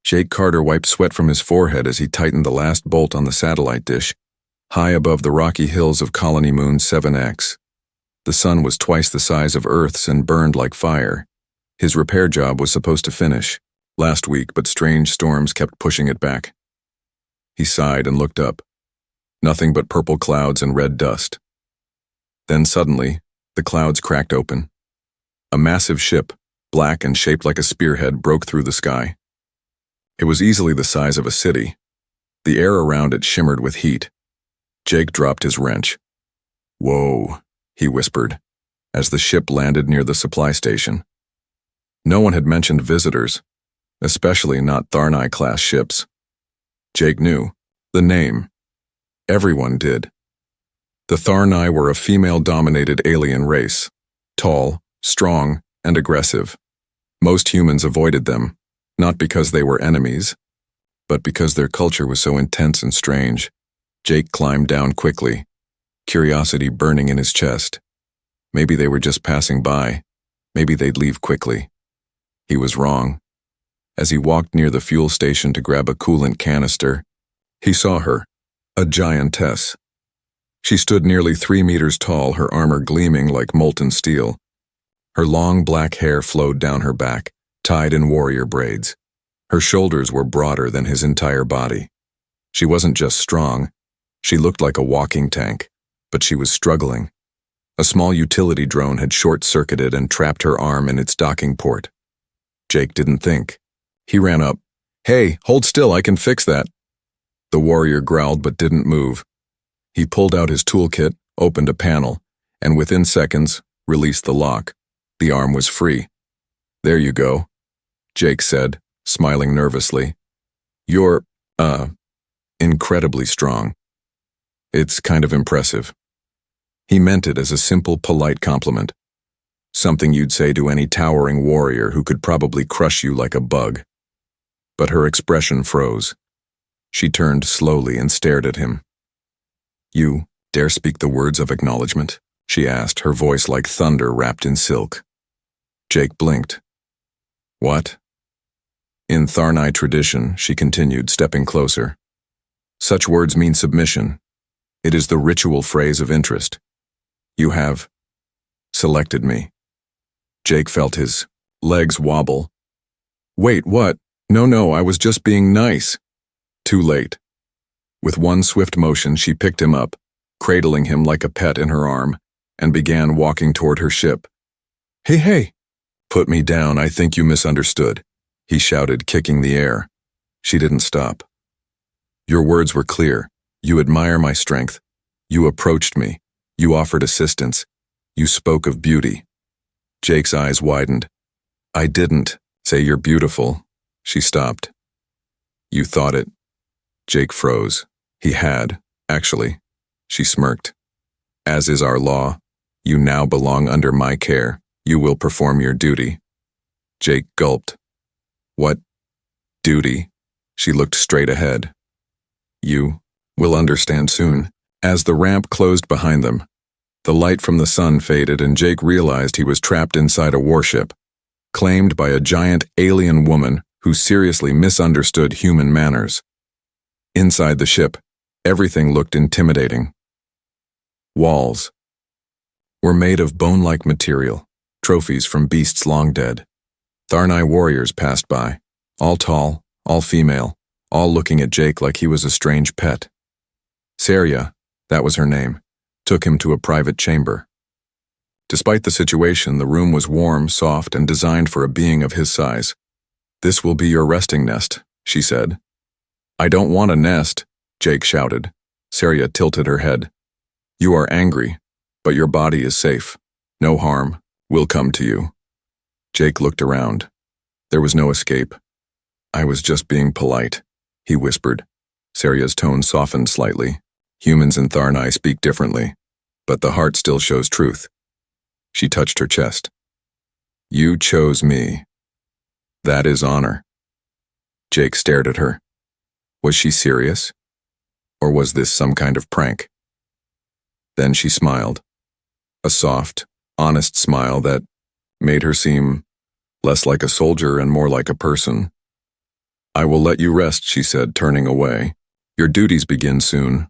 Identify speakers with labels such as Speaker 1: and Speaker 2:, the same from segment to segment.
Speaker 1: Jake Carter wiped sweat from his forehead as he tightened the last bolt on the satellite dish, high above the rocky hills of Colony Moon 7X. The sun was twice the size of Earth's and burned like fire. His repair job was supposed to finish last week, but strange storms kept pushing it back. He sighed and looked up. Nothing but purple clouds and red dust. Then suddenly, the clouds cracked open. A massive ship, black and shaped like a spearhead, broke through the sky. It was easily the size of a city. The air around it shimmered with heat. Jake dropped his wrench. "Whoa," he whispered, as the ship landed near the supply station. No one had mentioned visitors, especially not Tharnai-class ships. Jake knew the name. Everyone did. The Tharnai were a female-dominated alien race, tall, strong, and aggressive. Most humans avoided them, not because they were enemies, but because their culture was so intense and strange. Jake climbed down quickly, curiosity burning in his chest. Maybe they were just passing by. Maybe they'd leave quickly. He was wrong. As he walked near the fuel station to grab a coolant canister, he saw her, a giantess. She stood nearly 3 meters tall, her armor gleaming like molten steel. Her long black hair flowed down her back, tied in warrior braids. Her shoulders were broader than his entire body. She wasn't just strong, she looked like a walking tank, but she was struggling. A small utility drone had short-circuited and trapped her arm in its docking port. Jake didn't think. He ran up. "Hey, hold still, I can fix that." The warrior growled but didn't move. He pulled out his toolkit, opened a panel, and within seconds, released the lock. The arm was free. "There you go," Jake said, smiling nervously. "You're, incredibly strong. It's kind of impressive." He meant it as a simple, polite compliment. Something you'd say to any towering warrior who could probably crush you like a bug. But her expression froze. She turned slowly and stared at him. "You dare speak the words of acknowledgement?" she asked, her voice like thunder wrapped in silk. Jake blinked. "What?" "In Tharnai tradition," she continued, stepping closer, "such words mean submission. It is the ritual phrase of interest. You have selected me." Jake felt his legs wobble. "Wait, what? No, I was just being nice." Too late. With one swift motion, she picked him up, cradling him like a pet in her arm, and began walking toward her ship. Hey! "Put me down, I think you misunderstood," he shouted, kicking the air. She didn't stop. "Your words were clear. You admire my strength. You approached me. You offered assistance. You spoke of beauty." Jake's eyes widened. "I didn't say you're beautiful." She stopped. "You thought it." Jake froze. He had, actually. She smirked. "As is our law, you now belong under my care. You will perform your duty." Jake gulped. "What duty?" She looked straight ahead. "You will understand soon." As the ramp closed behind them, the light from the sun faded and Jake realized he was trapped inside a warship, claimed by a giant alien woman who seriously misunderstood human manners. Inside the ship, everything looked intimidating. Walls were made of bone-like material, trophies from beasts long dead. Tharnai warriors passed by, all tall, all female, all looking at Jake like he was a strange pet. Saria, that was her name, took him to a private chamber. Despite the situation, the room was warm, soft, and designed for a being of his size. "This will be your resting nest," she said. "I don't want a nest," Jake shouted. Saria tilted her head. "You are angry, but your body is safe. No harm will come to you." Jake looked around. There was no escape. "I was just being polite," he whispered. Saria's tone softened slightly. Humans in Tharnai speak differently, but the heart still shows truth. She touched her chest. "You chose me. That is honor." Jake stared at her. Was she serious? Or was this some kind of prank? Then she smiled. A soft, honest smile that made her seem less like a soldier and more like a person. I will let you rest, she said, turning away. Your duties begin soon.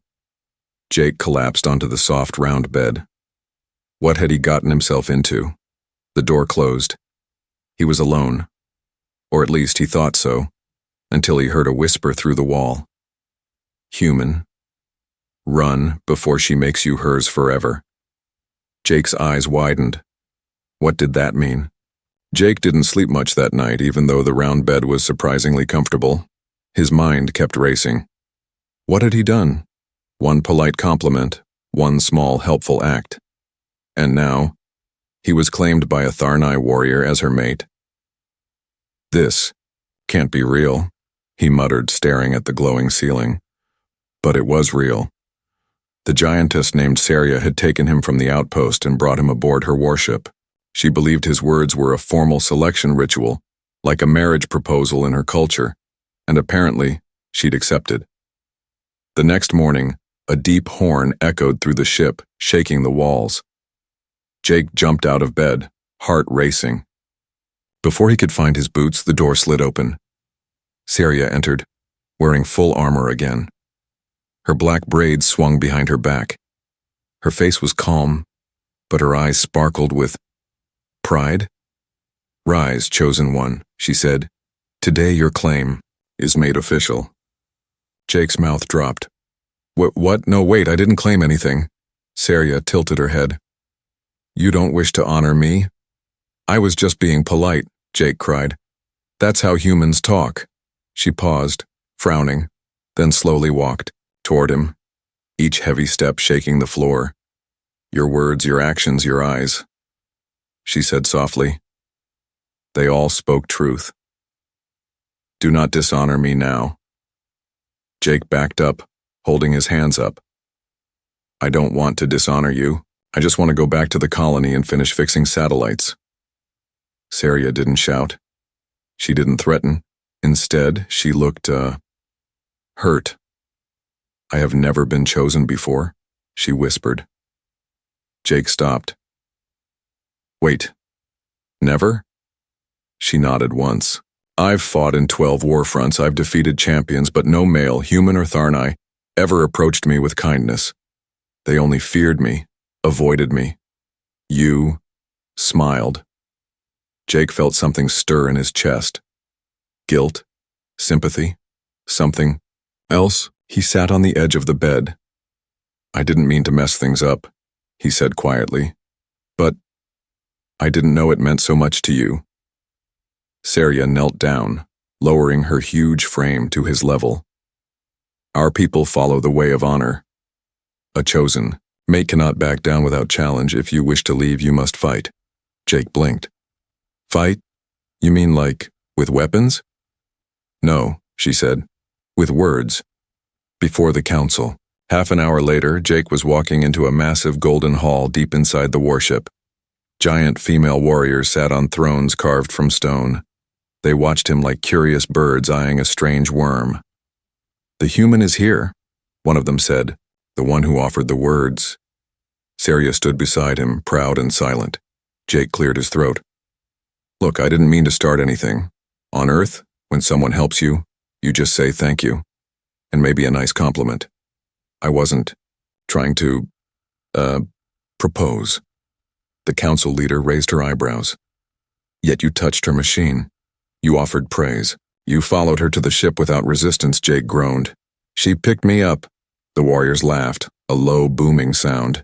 Speaker 1: Jake collapsed onto the soft, round bed. What had he gotten himself into? The door closed. He was alone. Or at least he thought so, until he heard a whisper through the wall. Human. Run before she makes you hers forever. Jake's eyes widened. What did that mean? Jake didn't sleep much that night, even though the round bed was surprisingly comfortable. His mind kept racing. What had he done? One polite compliment, one small helpful act. And now, he was claimed by a Tharnai warrior as her mate. This can't be real, he muttered, staring at the glowing ceiling. But it was real. The giantess named Saria had taken him from the outpost and brought him aboard her warship. She believed his words were a formal selection ritual, like a marriage proposal in her culture, and apparently, she'd accepted. The next morning, a deep horn echoed through the ship, shaking the walls. Jake jumped out of bed, heart racing. Before he could find his boots, the door slid open. Saria entered, wearing full armor again. Her black braids swung behind her back. Her face was calm, but her eyes sparkled with pride. Rise, chosen one, she said. Today your claim is made official. Jake's mouth dropped. What? No, wait, I didn't claim anything. Saria tilted her head. You don't wish to honor me? I was just being polite, Jake cried. That's how humans talk. She paused, frowning, then slowly walked toward him, each heavy step shaking the floor. Your words, your actions, your eyes, she said softly. They all spoke truth. Do not dishonor me now. Jake backed up, holding his hands up. I don't want to dishonor you. I just want to go back to the colony and finish fixing satellites. Saria didn't shout. She didn't threaten. Instead, she looked, hurt. I have never been chosen before, she whispered. Jake stopped. Wait. Never? She nodded once. I've fought in 12 war fronts, I've defeated champions, but no male, human or Tharnai, ever approached me with kindness. They only feared me, avoided me. You smiled. Jake felt something stir in his chest. Guilt, sympathy, something else. He sat on the edge of the bed. I didn't mean to mess things up, he said quietly. But I didn't know it meant so much to you. Saria knelt down, lowering her huge frame to his level. Our people follow the way of honor. A chosen mate cannot back down without challenge. If you wish to leave, you must fight. Jake blinked. Fight? You mean like, with weapons? No, she said. With words. Before the council. Half an hour later, Jake was walking into a massive golden hall deep inside the warship. Giant female warriors sat on thrones carved from stone. They watched him like curious birds eyeing a strange worm. The human is here, one of them said, the one who offered the words. Saria stood beside him, proud and silent. Jake cleared his throat. Look, I didn't mean to start anything. On Earth, when someone helps you, you just say thank you. And maybe a nice compliment. I wasn't trying to, propose. The council leader raised her eyebrows. Yet you touched her machine. You offered praise. You followed her to the ship without resistance, Jake groaned. She picked me up. The warriors laughed, a low, booming sound.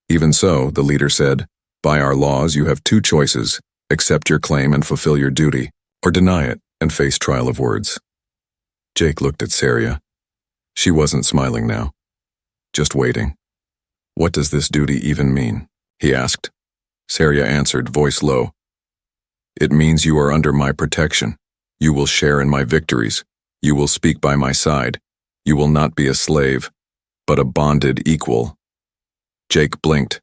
Speaker 1: Even so, the leader said, by our laws, you have two choices. Accept your claim and fulfill your duty, or deny it and face trial of words. Jake looked at Saria. She wasn't smiling now. Just waiting. What does this duty even mean? He asked. Saria answered, voice low. It means you are under my protection. You will share in my victories. You will speak by my side. You will not be a slave, but a bonded equal. Jake blinked.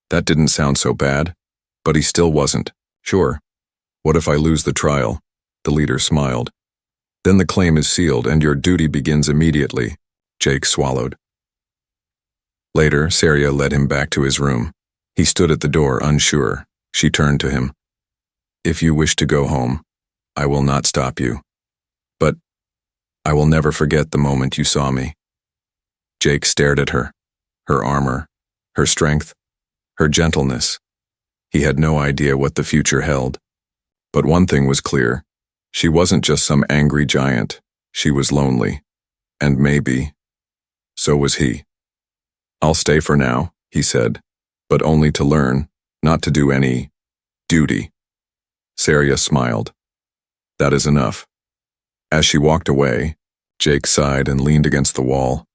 Speaker 1: That didn't sound so bad, but he still wasn't. Sure. What if I lose the trial? The leader smiled. Then the claim is sealed and your duty begins immediately. Jake swallowed. Later, Saria led him back to his room. He stood at the door, unsure. She turned to him. If you wish to go home, I will not stop you. But I will never forget the moment you saw me. Jake stared at her, her armor, her strength, her gentleness. He had no idea what the future held. But one thing was clear. She wasn't just some angry giant. She was lonely. And maybe, so was he. I'll stay for now, he said, but only to learn, not to do any duty. Saria smiled. That is enough. As she walked away, Jake sighed and leaned against the wall.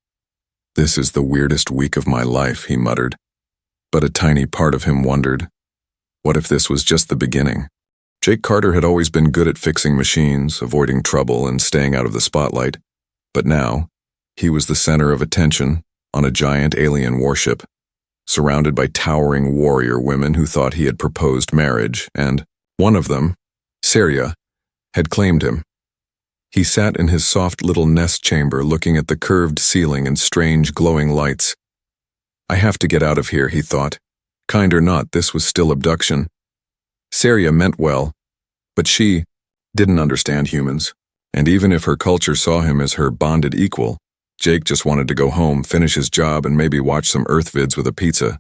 Speaker 1: This is the weirdest week of my life, he muttered. But a tiny part of him wondered, what if this was just the beginning? Jake Carter had always been good at fixing machines, avoiding trouble, and staying out of the spotlight. But now, he was the center of attention on a giant alien warship, surrounded by towering warrior women who thought he had proposed marriage, and one of them, Saria, had claimed him. He sat in his soft little nest chamber looking at the curved ceiling and strange glowing lights. I have to get out of here, he thought. Kind or not, this was still abduction. Saria meant well, but she didn't understand humans, and even if her culture saw him as her bonded equal, Jake just wanted to go home, finish his job, and maybe watch some Earth vids with a pizza.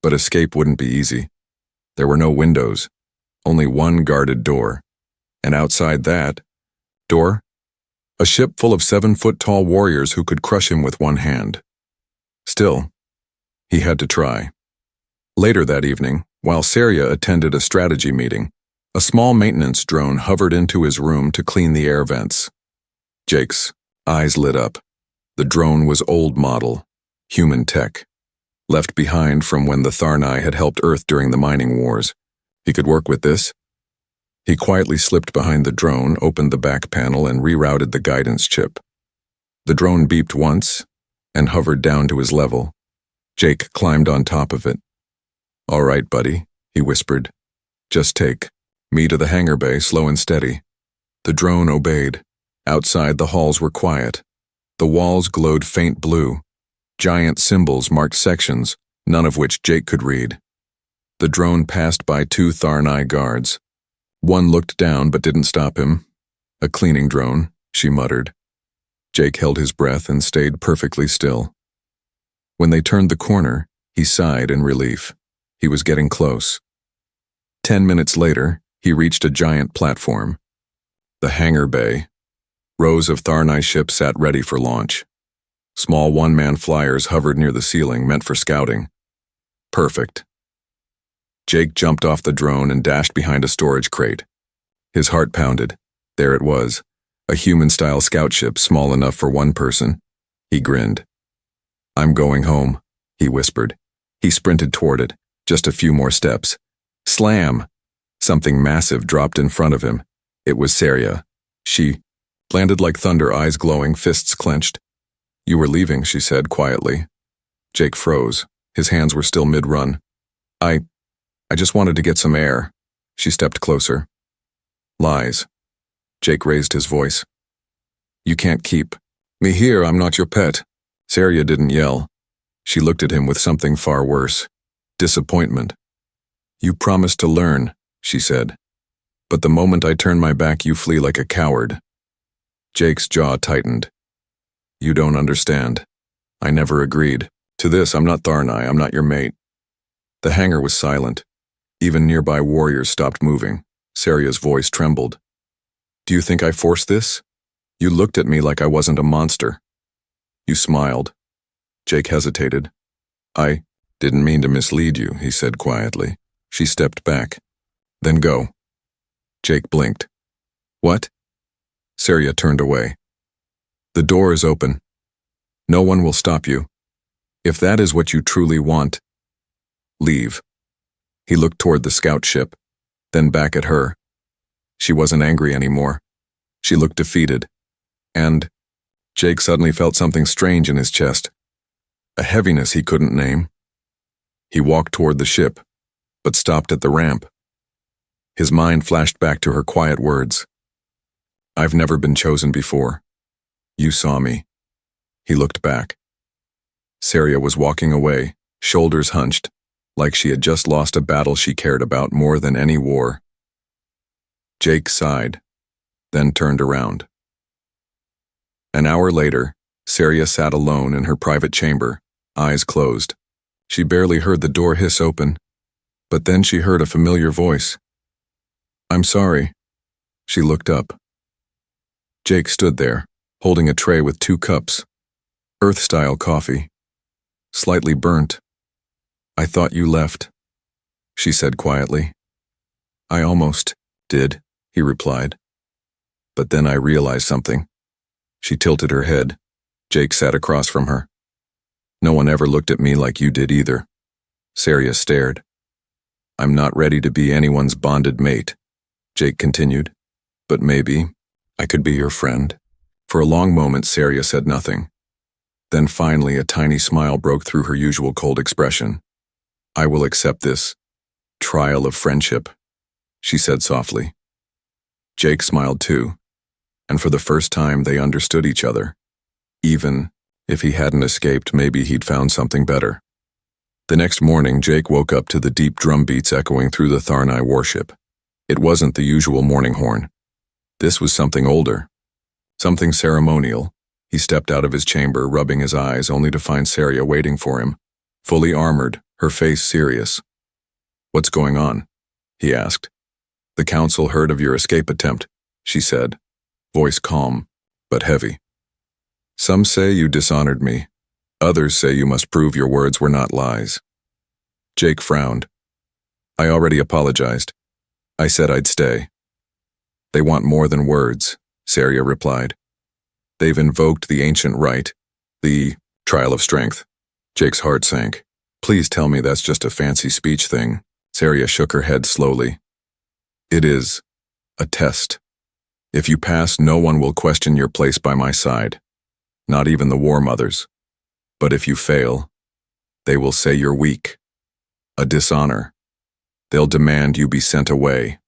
Speaker 1: But escape wouldn't be easy. There were no windows, only one guarded door, and outside that door, a ship full of 7-foot-tall warriors who could crush him with one hand. Still, he had to try. Later that evening, while Saria attended a strategy meeting, a small maintenance drone hovered into his room to clean the air vents. Jake's eyes lit up. The drone was old model, human tech, left behind from when the Tharnai had helped Earth during the mining wars. He could work with this. He quietly slipped behind the drone, opened the back panel, and rerouted the guidance chip. The drone beeped once and hovered down to his level. Jake climbed on top of it. All right, buddy, he whispered. Just take me to the hangar bay, slow and steady. The drone obeyed. Outside, the halls were quiet. The walls glowed faint blue. Giant symbols marked sections, none of which Jake could read. The drone passed by 2 Tharnai guards. One looked down but didn't stop him. A cleaning drone, she muttered. Jake held his breath and stayed perfectly still. When they turned the corner, he sighed in relief. He was getting close. 10 minutes later, he reached a giant platform. The hangar bay. Rows of Tharnai ships sat ready for launch. Small one-man flyers hovered near the ceiling, meant for scouting. Perfect. Jake jumped off the drone and dashed behind a storage crate. His heart pounded. There it was, a human-style scout ship small enough for one person. He grinned. I'm going home, he whispered. He sprinted toward it, just a few more steps. Slam! Something massive dropped in front of him. It was Saria. She landed like thunder, eyes glowing, fists clenched. You were leaving, she said quietly. Jake froze. His hands were still mid-run. I just wanted to get some air. She stepped closer. Lies. Jake raised his voice. You can't keep me here, I'm not your pet. Saria didn't yell. She looked at him with something far worse. Disappointment. You promised to learn, she said. But the moment I turn my back, you flee like a coward. Jake's jaw tightened. You don't understand. I never agreed. To this, I'm not Tharnai, I'm not your mate. The hangar was silent. Even nearby warriors stopped moving. Saria's voice trembled. Do you think I forced this? You looked at me like I wasn't a monster. You smiled. Jake hesitated. I didn't mean to mislead you, he said quietly. She stepped back. Then go. Jake blinked. What? Saria turned away. The door is open. No one will stop you. If that is what you truly want, leave. He looked toward the scout ship, then back at her. She wasn't angry anymore. She looked defeated. And Jake suddenly felt something strange in his chest. A heaviness he couldn't name. He walked toward the ship, but stopped at the ramp. His mind flashed back to her quiet words. I've never been chosen before. You saw me. He looked back. Saria was walking away, shoulders hunched, like she had just lost a battle she cared about more than any war. Jake sighed, then turned around. An hour later, Saria sat alone in her private chamber, eyes closed. She barely heard the door hiss open, but then she heard a familiar voice. "I'm sorry." She looked up. Jake stood there, holding a tray with 2 cups. Earth-style coffee. Slightly burnt. "I thought you left," she said quietly. "I almost did," he replied. "But then I realized something." She tilted her head. Jake sat across from her. "No one ever looked at me like you did either." Saria stared. "I'm not ready to be anyone's bonded mate," Jake continued. "But maybe I could be your friend." For a long moment, Saria said nothing. Then finally, a tiny smile broke through her usual cold expression. "I will accept this trial of friendship," she said softly. Jake smiled too, and for the first time they understood each other. Even if he hadn't escaped, maybe he'd found something better. The next morning, Jake woke up to the deep drum beats echoing through the Tharnai warship. It wasn't the usual morning horn. This was something older, something ceremonial. He stepped out of his chamber, rubbing his eyes, only to find Saria waiting for him, fully armored, her face serious. "What's going on?" he asked. "The council heard of your escape attempt," she said, voice calm, but heavy. "Some say you dishonored me. Others say you must prove your words were not lies." Jake frowned. "I already apologized. I said I'd stay." "They want more than words," Saria replied. "They've invoked the ancient rite, the trial of strength." Jake's heart sank. "Please tell me that's just a fancy speech thing." Saria shook her head slowly. "It is a test. If you pass, no one will question your place by my side, not even the war mothers. But if you fail, they will say you're weak, a dishonor. They'll demand you be sent away,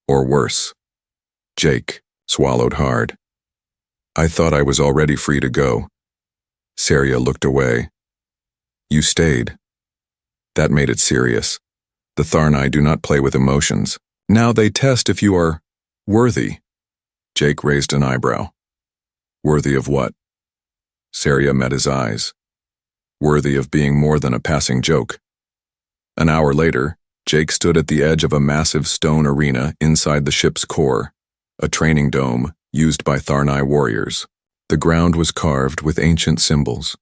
Speaker 1: or worse." Jake swallowed hard. "I thought I was already free to go." Saria looked away. "You stayed." That made it serious. The Tharnai do not play with emotions. Now they test if you are worthy. Jake raised an eyebrow. "Worthy of what?" Saria met his eyes. "Worthy of being more than a passing joke." An hour later, Jake stood at the edge of a massive stone arena inside the ship's core, a training dome used by Tharnai warriors. The ground was carved with ancient symbols.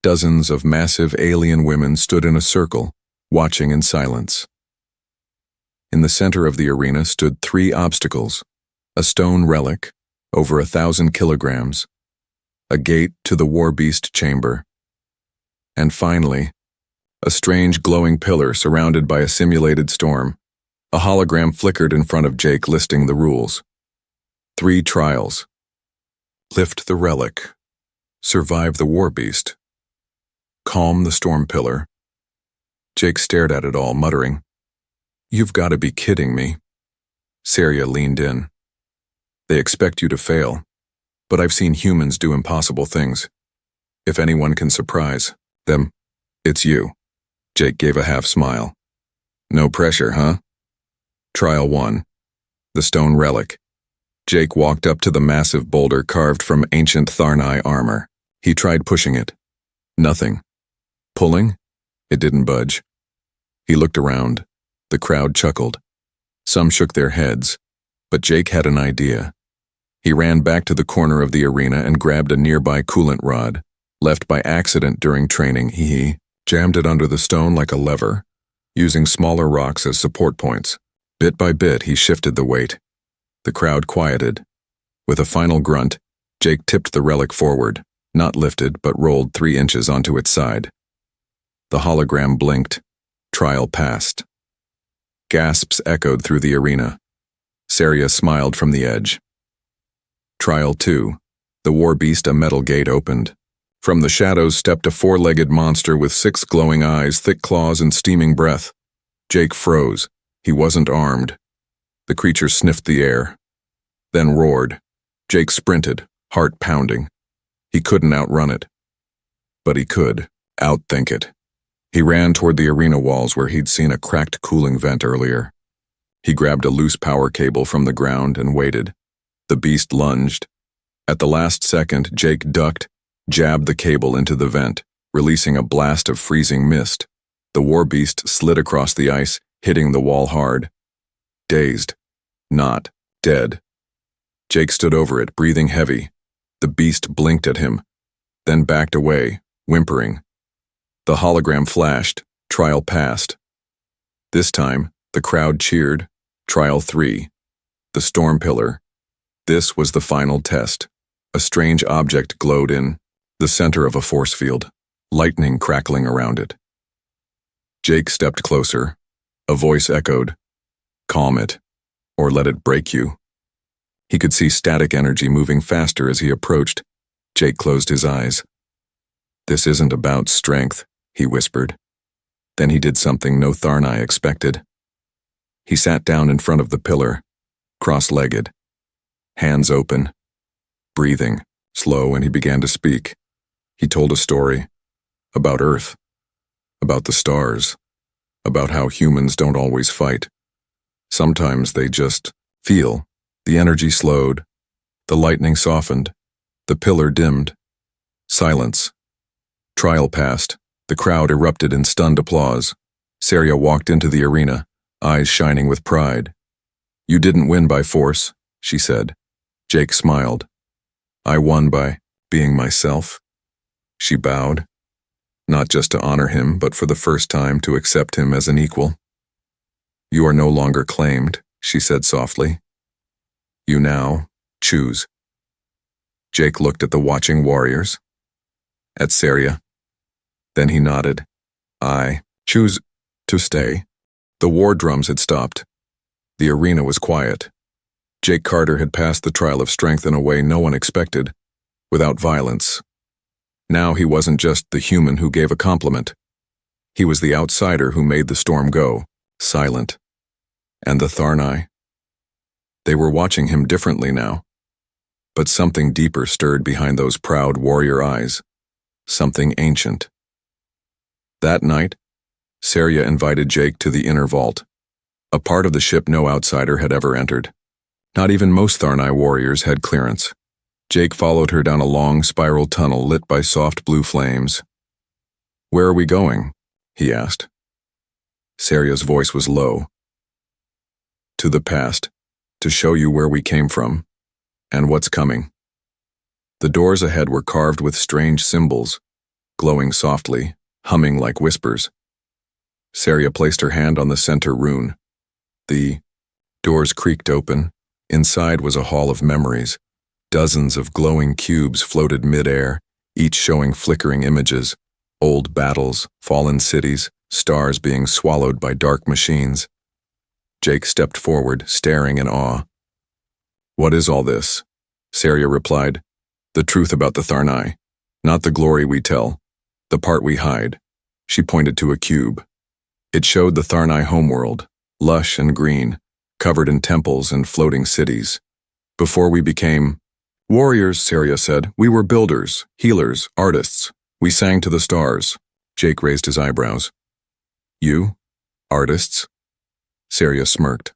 Speaker 1: Dozens of massive alien women stood in a circle, watching in silence. In the center of the arena stood 3 obstacles: a stone relic, over 1,000 kilograms, a gate to the war beast chamber, and finally, a strange glowing pillar surrounded by a simulated storm. A hologram flickered in front of Jake, listing the rules. 3 trials. Lift the relic. Survive the war beast. Calm the storm pillar. Jake stared at it all, muttering, "You've got to be kidding me." Saria leaned in. "They expect you to fail, but I've seen humans do impossible things. If anyone can surprise them, it's you." Jake gave a half smile. "No pressure, huh?" Trial 1. The stone relic. Jake walked up to the massive boulder carved from ancient Tharnai armor. He tried pushing it. Nothing. Pulling? It didn't budge. He looked around. The crowd chuckled. Some shook their heads, but Jake had an idea. He ran back to the corner of the arena and grabbed a nearby coolant rod, left by accident during training. He jammed it under the stone like a lever, using smaller rocks as support points. Bit by bit, he shifted the weight. The crowd quieted. With a final grunt, Jake tipped the relic forward, not lifted, but rolled 3 inches onto its side. The hologram blinked. Trial passed. Gasps echoed through the arena. Saria smiled from the edge. Trial 2. The war beast, a metal gate opened. From the shadows stepped a 4-legged monster with 6 glowing eyes, thick claws, and steaming breath. Jake froze. He wasn't armed. The creature sniffed the air, then roared. Jake sprinted, heart pounding. He couldn't outrun it. But he could outthink it. He ran toward the arena walls where he'd seen a cracked cooling vent earlier. He grabbed a loose power cable from the ground and waited. The beast lunged. At the last second, Jake ducked, jabbed the cable into the vent, releasing a blast of freezing mist. The war beast slid across the ice, hitting the wall hard. Dazed. Not dead. Jake stood over it, breathing heavy. The beast blinked at him, then backed away, whimpering. The hologram flashed. Trial passed. This time, the crowd cheered. Trial 3. The storm pillar. This was the final test. A strange object glowed in the center of a force field, lightning crackling around it. Jake stepped closer. A voice echoed, "Calm it, or let it break you." He could see static energy moving faster as he approached. Jake closed his eyes. "This isn't about strength," he whispered. Then he did something no Tharnai expected. He sat down in front of the pillar, cross-legged, hands open, breathing, slow, and he began to speak. He told a story about Earth, about the stars, about how humans don't always fight. Sometimes they just feel. The energy slowed. The lightning softened. The pillar dimmed. Silence. Trial passed. The crowd erupted in stunned applause. Saria walked into the arena, eyes shining with pride. "You didn't win by force," she said. Jake smiled. "I won by being myself." She bowed, not just to honor him, but for the first time to accept him as an equal. "You are no longer claimed," she said softly. "You now choose." Jake looked at the watching warriors, at Saria. Then he nodded. "I choose to stay." The war drums had stopped. The arena was quiet. Jake Carter had passed the trial of strength in a way no one expected, without violence. Now he wasn't just the human who gave a compliment. He was the outsider who made the storm go, silent. And the Tharnai? They were watching him differently now. But something deeper stirred behind those proud warrior eyes. Something ancient. That night, Saria invited Jake to the inner vault, a part of the ship no outsider had ever entered. Not even most Tharnai warriors had clearance. Jake followed her down a long spiral tunnel lit by soft blue flames. "Where are we going?" he asked. Saria's voice was low. "To the past, to show you where we came from, and what's coming." The doors ahead were carved with strange symbols, glowing softly, humming like whispers. Saria placed her hand on the center rune. The doors creaked open. Inside was a hall of memories. Dozens of glowing cubes floated mid-air, each showing flickering images, old battles, fallen cities, stars being swallowed by dark machines. Jake stepped forward, staring in awe. "What is all this?" Saria replied. "The truth about the Tharnai. Not the glory we tell, the part we hide." She pointed to a cube. It showed the Tharnai homeworld, lush and green, covered in temples and floating cities. "Before we became warriors," Saria said, "we were builders, healers, artists. We sang to the stars." Jake raised his eyebrows. "You? Artists?" Saria smirked.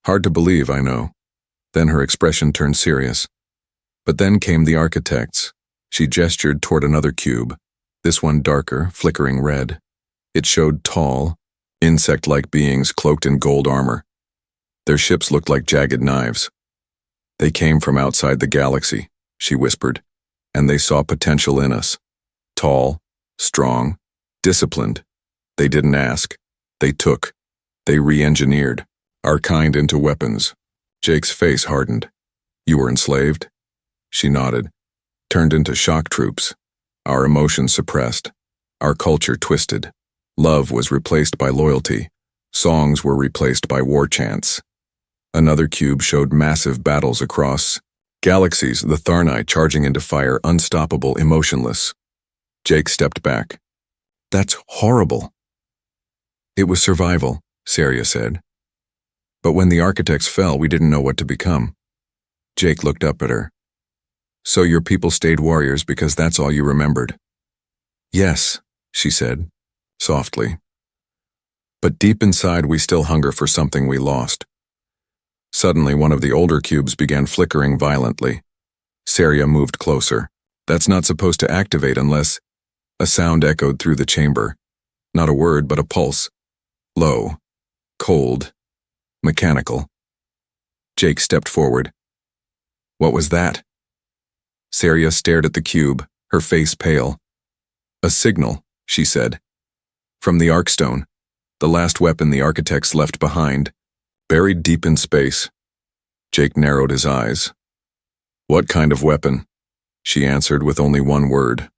Speaker 1: "Hard to believe, I know." Then her expression turned serious. "But then came the architects." She gestured toward another cube, this one darker, flickering red. It showed tall, insect-like beings cloaked in gold armor. Their ships looked like jagged knives. "They came from outside the galaxy," she whispered, "and they saw potential in us. Tall, strong, disciplined. They didn't ask. They took. They re-engineered our kind into weapons." Jake's face hardened. "You were enslaved?" She nodded. "Turned into shock troops. Our emotions suppressed. Our culture twisted. Love was replaced by loyalty. Songs were replaced by war chants." Another cube showed massive battles across galaxies, the Tharnai charging into fire, unstoppable, emotionless. Jake stepped back. "That's horrible." "It was survival," Saria said. "But when the architects fell, we didn't know what to become." Jake looked up at her. "So your people stayed warriors because that's all you remembered?" "Yes," she said, softly. "But deep inside we still hunger for something we lost." Suddenly, one of the older cubes began flickering violently. Saria moved closer. That's not supposed to activate unless... A sound echoed through the chamber. Not a word, but a pulse. Low. Cold. Mechanical. Jake stepped forward. What was that? Saria stared at the cube, her face pale. A signal, she said. From the Arkstone, the last weapon the architects left behind, buried deep in space. Jake narrowed his eyes. What kind of weapon? She answered with only one word.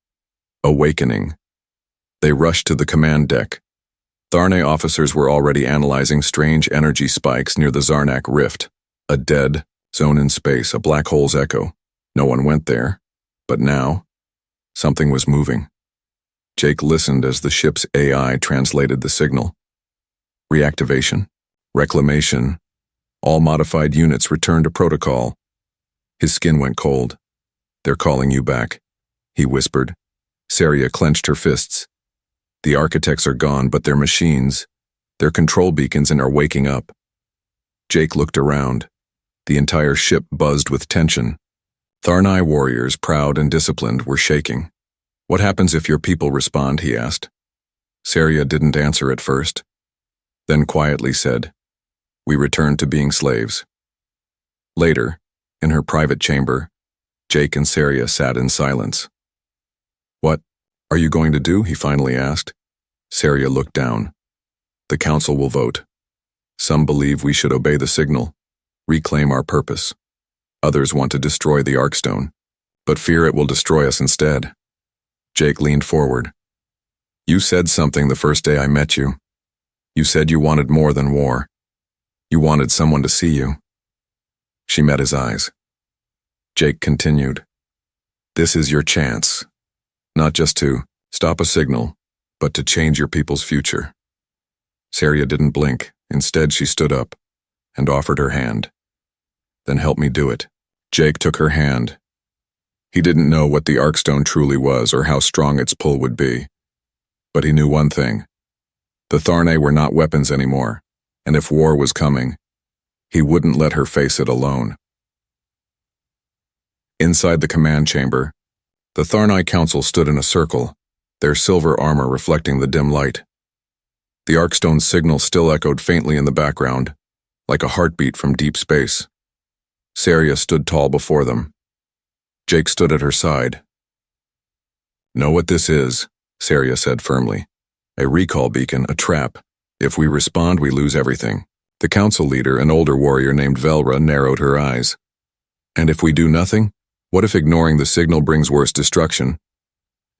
Speaker 1: Awakening. They rushed to the command deck. Tharnay officers were already analyzing strange energy spikes near the Zarnak Rift. A dead zone in space, a black hole's echo. No one went there. But now, something was moving. Jake listened as the ship's AI translated the signal. Reactivation. Reclamation. All modified units return to protocol. His skin went cold. They're calling you back, he whispered. Saria clenched her fists. The architects are gone, but their machines, their control beacons, are waking up. Jake looked around. The entire ship buzzed with tension. Tharnay warriors, proud and disciplined, were shaking. What happens if your people respond, he asked. Saria didn't answer at first, then quietly said, We return to being slaves. Later, in her private chamber, Jake and Saria sat in silence. What are you going to do? He finally asked. Saria looked down. The council will vote. Some believe we should obey the signal, reclaim our purpose. Others want to destroy the Arkstone, but fear it will destroy us instead. Jake leaned forward. You said something the first day I met you. You said you wanted more than war. You wanted someone to see you. She met his eyes. Jake continued. This is your chance. Not just to stop a signal, but to change your people's future. Saria didn't blink. Instead, she stood up and offered her hand. Then help me do it. Jake took her hand. He didn't know what the Arkstone truly was or how strong its pull would be. But he knew one thing. The Tharnay were not weapons anymore, and if war was coming, he wouldn't let her face it alone. Inside the command chamber, the Tharnay Council stood in a circle, their silver armor reflecting the dim light. The Arkstone's signal still echoed faintly in the background, like a heartbeat from deep space. Saria stood tall before them. Jake stood at her side. Know what this is, Saria said firmly. A recall beacon, a trap. If we respond, we lose everything. The council leader, an older warrior named Velra, narrowed her eyes. And if we do nothing? What if ignoring the signal brings worse destruction?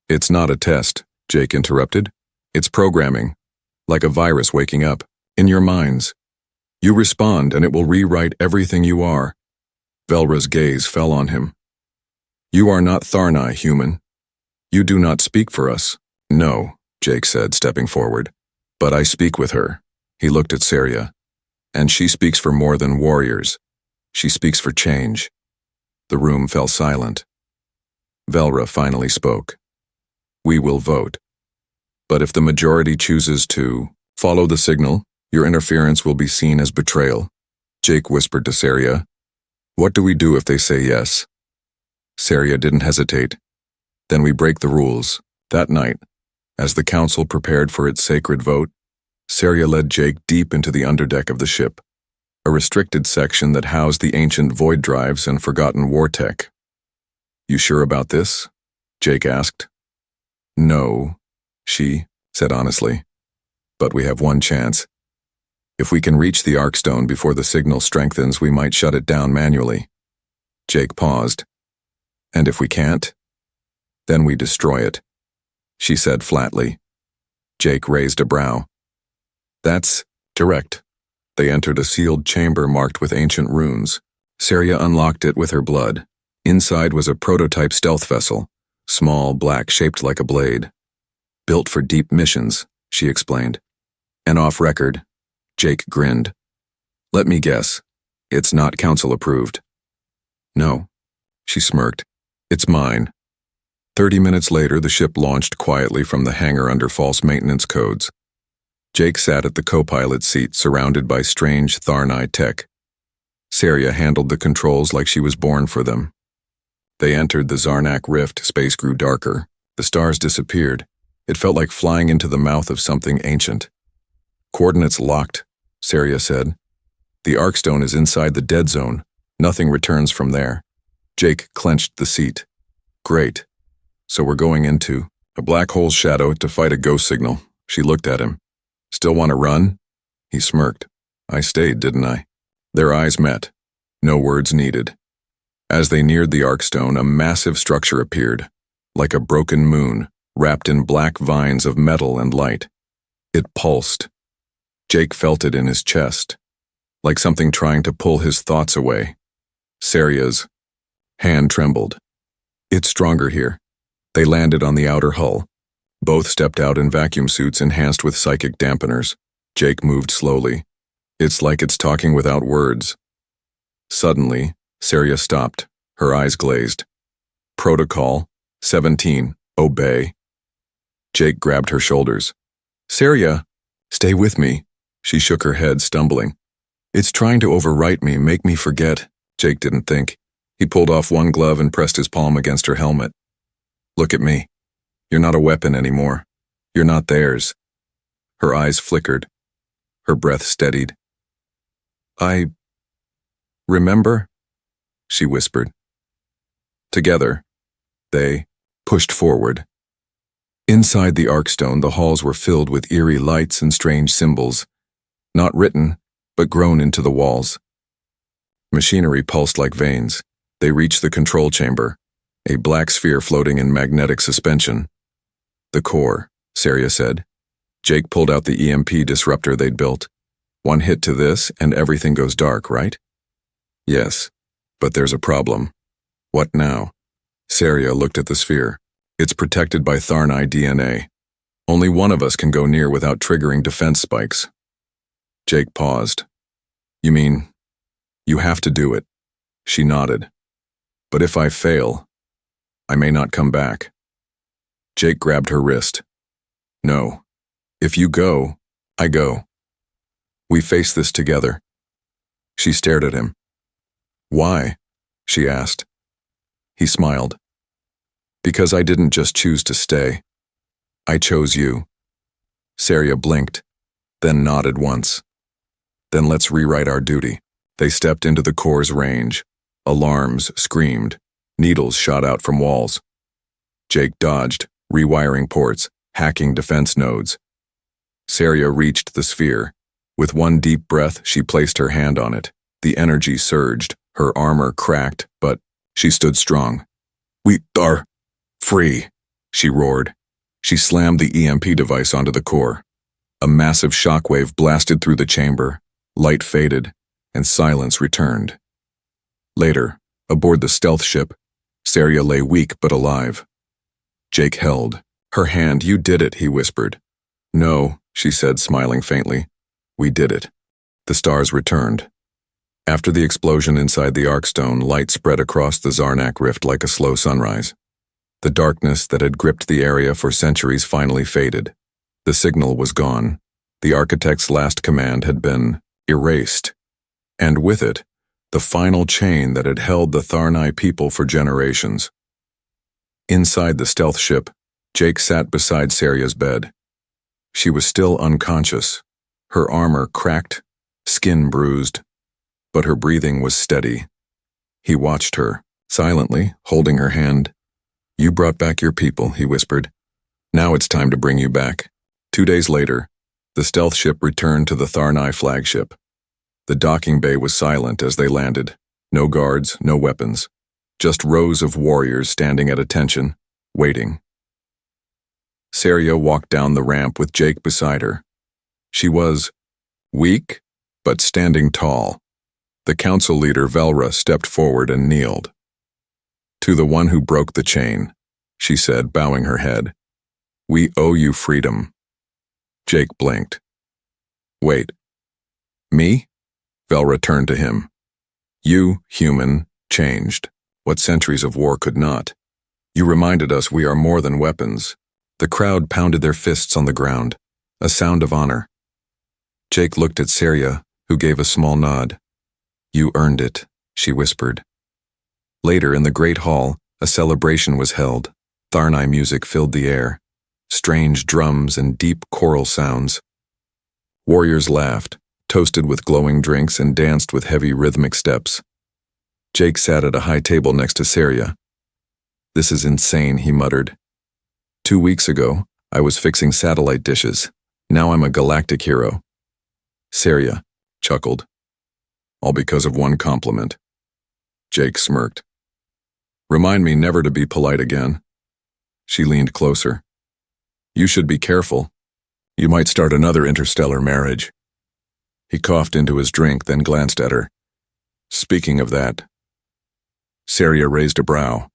Speaker 1: It's not a test, Jake interrupted. It's programming, like a virus waking up, in your minds. You respond and it will rewrite everything you are. Velra's gaze fell on him. You are not Tharnay, human. You do not speak for us. No, Jake said, stepping forward. But I speak with her. He looked at Saria. And she speaks for more than warriors. She speaks for change. The room fell silent. Velra finally spoke. We will vote. But if the majority chooses to follow the signal, your interference will be seen as betrayal. Jake whispered to Saria. What do we do if they say yes? Saria didn't hesitate. Then we break the rules. That night, as the council prepared for its sacred vote, Saria led Jake deep into the underdeck of the ship, a restricted section that housed the ancient void drives and forgotten war tech. You sure about this? Jake asked. No, she said honestly. But we have one chance. If we can reach the Arkstone before the signal strengthens, we might shut it down manually. Jake paused. And if we can't? Then we destroy it, she said flatly. Jake raised a brow. That's direct. They entered a sealed chamber marked with ancient runes. Saria unlocked it with her blood. Inside was a prototype stealth vessel, small, black, shaped like a blade. Built for deep missions, she explained. And off record, Jake grinned. Let me guess, it's not council approved. No, she smirked. It's mine. 30 minutes later, the ship launched quietly from the hangar under false maintenance codes. Jake sat at the co-pilot seat, surrounded by strange Tharnay tech. Saria handled the controls like she was born for them. They entered the Zarnak Rift. Space grew darker. The stars disappeared. It felt like flying into the mouth of something ancient. Coordinates locked, Saria said. The Arkstone is inside the dead zone. Nothing returns from there. Jake clenched the seat. Great. So we're going into a black hole's shadow to fight a ghost signal. She looked at him. Still want to run? He smirked. I stayed, didn't I? Their eyes met. No words needed. As they neared the Arkstone, a massive structure appeared, like a broken moon, wrapped in black vines of metal and light. It pulsed. Jake felt it in his chest, like something trying to pull his thoughts away. Saria's hand trembled. It's stronger here. They landed on the outer hull. Both stepped out in vacuum suits enhanced with psychic dampeners. Jake moved slowly. It's like it's talking without words. Suddenly, Saria stopped, her eyes glazed. Protocol 17, obey. Jake grabbed her shoulders. Saria, stay with me. She shook her head, stumbling. It's trying to overwrite me, make me forget. Jake didn't think. He pulled off one glove and pressed his palm against her helmet. Look at me. You're not a weapon anymore. You're not theirs. Her eyes flickered. Her breath steadied. I remember, she whispered. Together, they pushed forward. Inside the Arkstone, the halls were filled with eerie lights and strange symbols, not written, but grown into the walls. Machinery pulsed like veins. They reached the control chamber, a black sphere floating in magnetic suspension. The core, Saria said. Jake pulled out the EMP disruptor they'd built. One hit to this, and everything goes dark, right? Yes, but there's a problem. What now? Saria looked at the sphere. It's protected by Tharnai DNA. Only one of us can go near without triggering defense spikes. Jake paused. You mean, you have to do it? She nodded. But if I fail, I may not come back. Jake grabbed her wrist. No. If you go, I go. We face this together. She stared at him. Why? She asked. He smiled. Because I didn't just choose to stay. I chose you. Saria blinked, then nodded once. Then let's rewrite our duty. They stepped into the core's range. Alarms screamed. Needles shot out from walls. Jake dodged, rewiring ports, hacking defense nodes. Saria reached the sphere. With one deep breath, she placed her hand on it. The energy surged. Her armor cracked, but she stood strong. We are free, she roared. She slammed the EMP device onto the core. A massive shockwave blasted through the chamber. Light faded, and silence returned. Later, aboard the stealth ship, Saria lay weak but alive. Jake held her hand. You did it, he whispered. No, she said, smiling faintly. We did it. The stars returned. After the explosion inside the Arkstone, light spread across the Zarnak Rift like a slow sunrise. The darkness that had gripped the area for centuries finally faded. The signal was gone. The architect's last command had been erased. And with it, the final chain that had held the Tharnai people for generations. Inside the stealth ship, Jake sat beside Saria's bed. She was still unconscious, her armor cracked, skin bruised, but her breathing was steady. He watched her, silently, holding her hand. You brought back your people, he whispered. Now it's time to bring you back. 2 days later, the stealth ship returned to the Tharnai flagship. The docking bay was silent as they landed. No guards, no weapons. Just rows of warriors standing at attention, waiting. Saria walked down the ramp with Jake beside her. She was weak, but standing tall. The council leader, Velra, stepped forward and kneeled. To the one who broke the chain, she said, bowing her head. We owe you freedom. Jake blinked. Wait. Me? Velra turned to him. You, human, changed what centuries of war could not. You reminded us we are more than weapons. The crowd pounded their fists on the ground, a sound of honor. Jake looked at Saria, who gave a small nod. You earned it, she whispered. Later in the great hall, A celebration was held. Tharnai music filled the air, strange drums and deep choral sounds. Warriors laughed, toasted with glowing drinks, and danced with heavy rhythmic steps. Jake sat at a high table next to Saria. "This is insane," he muttered. 2 weeks ago, I was fixing satellite dishes. Now I'm a galactic hero." Saria chuckled. "All because of one compliment." Jake smirked. "Remind me never to be polite again." She leaned closer. "You should be careful. You might start another interstellar marriage." He coughed into his drink, then glanced at her. "Speaking of that." Saria raised a brow.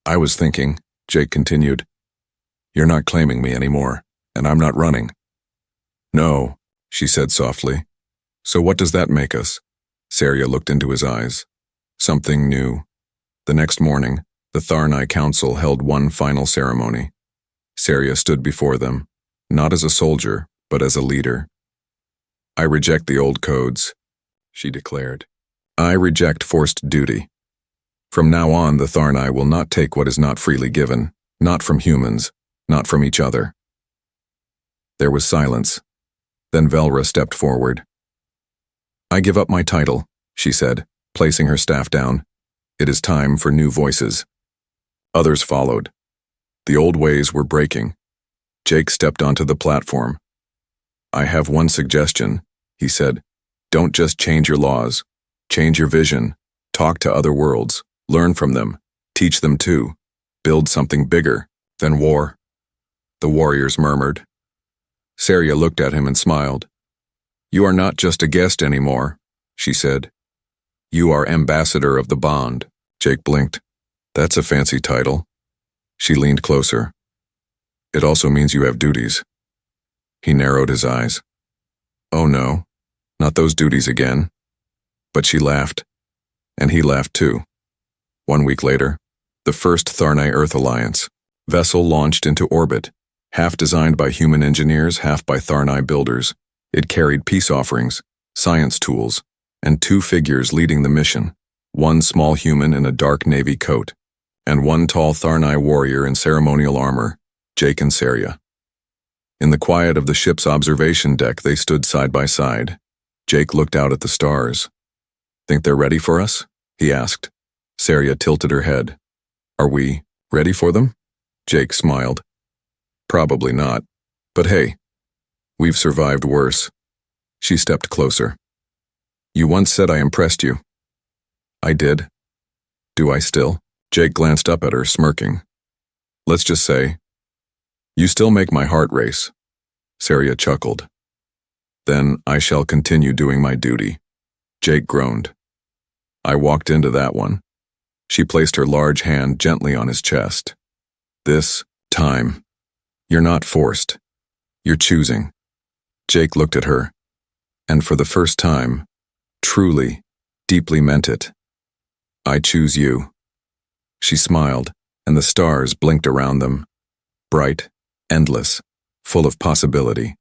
Speaker 1: "I was thinking," Jake continued, "you're not claiming me anymore, and I'm not running." "No," she said softly. "So what does that make us?" Saria looked into his eyes. "Something new." The next morning, the Tharnai Council held one final ceremony. Saria stood before them, not as a soldier, but as a leader. "I reject the old codes," she declared. "I reject forced duty. From now on, the Tharnai will not take what is not freely given, not from humans, not from each other." There was silence. Then Velra stepped forward. "I give up my title," she said, placing her staff down. "It is time for new voices." Others followed. The old ways were breaking. Jake stepped onto the platform. "I have one suggestion," he said. "Don't just change your laws. Change your vision. Talk to other worlds. Learn from them. Teach them too. Build something bigger than war." The warriors murmured. Saria looked at him and smiled. "You are not just a guest anymore," she said. "You are ambassador of the bond." Jake blinked. "That's a fancy title." She leaned closer. "It also means you have duties." He narrowed his eyes. "Oh no, not those duties again." But she laughed, and he laughed too. 1 week later, the first Tharnai Earth Alliance vessel launched into orbit, half designed by human engineers, half by Tharnai builders. It carried peace offerings, science tools, and 2 figures leading the mission, one small human in a dark navy coat, and one tall Tharnai warrior in ceremonial armor, Jake and Saria. In the quiet of the ship's observation deck, they stood side by side. Jake looked out at the stars. "Think they're ready for us?" he asked. Saria tilted her head. "Are we ready for them?" Jake smiled. "Probably not. But hey, we've survived worse." She stepped closer. "You once said I impressed you." "I did. Do I still?" Jake glanced up at her, smirking. "Let's just say, you still make my heart race." Saria chuckled. "Then I shall continue doing my duty." Jake groaned. "I walked into that one." She placed her large hand gently on his chest. "This time, you're not forced. You're choosing." Jake looked at her, and for the first time, truly, deeply meant it. "I choose you." She smiled, and the stars blinked around them, bright, endless, full of possibility.